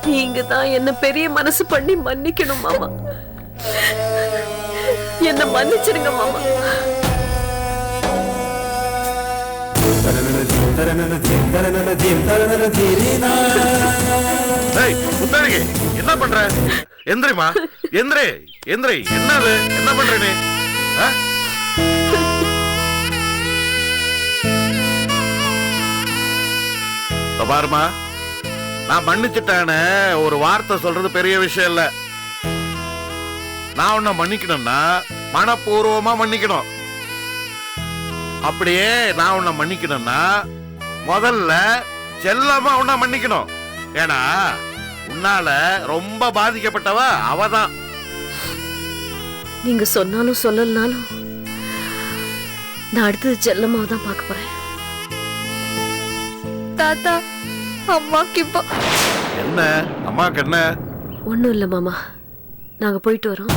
நீங்க தான் என்ன பெரிய மனசு பண்ணி மன்னிக்கணும் மாமா. என்ன மன்னிச்சிருங்க மாமா. என்ன பண்ற? எந்திரிமா, எந்திரி, எந்திரி. என்னது? என்ன பண்ற நீ? பாருமா, நான் மன்னிச்சுட்டேன்னு ஒரு வார்த்தை சொல்றது பெரிய விஷயம் இல்ல. நான் உன்னை மன்னிக்கணும்னா மனப்பூர்வமா மன்னிக்கணும். அப்படியே நான் உன்னை மன்னிக்கணும்னா முதல்ல செல்லமா உன்னை மன்னிக்கணும். ஏன்னா உன்னால ரொம்ப பாதிக்கப்பட்டவ அவதான். நீங்க சொன்னாலும் சொல்லலனாலும் நான் அடுத்தது செல்லமாவை தான் பார்க்க போறேன். தாத்தா, அம்மாக்கு இப்போ என்ன? அம்மாக்கு என்ன? ஒண்ணும் இல்ல மாமா, நாங்க போயிட்டு வரோம்.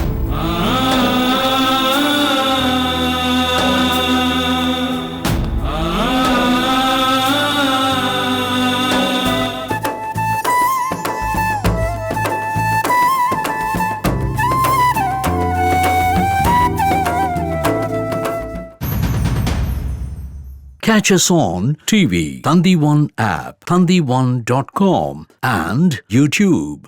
Catch us on TV, Thandivan app, thandivan.com and YouTube.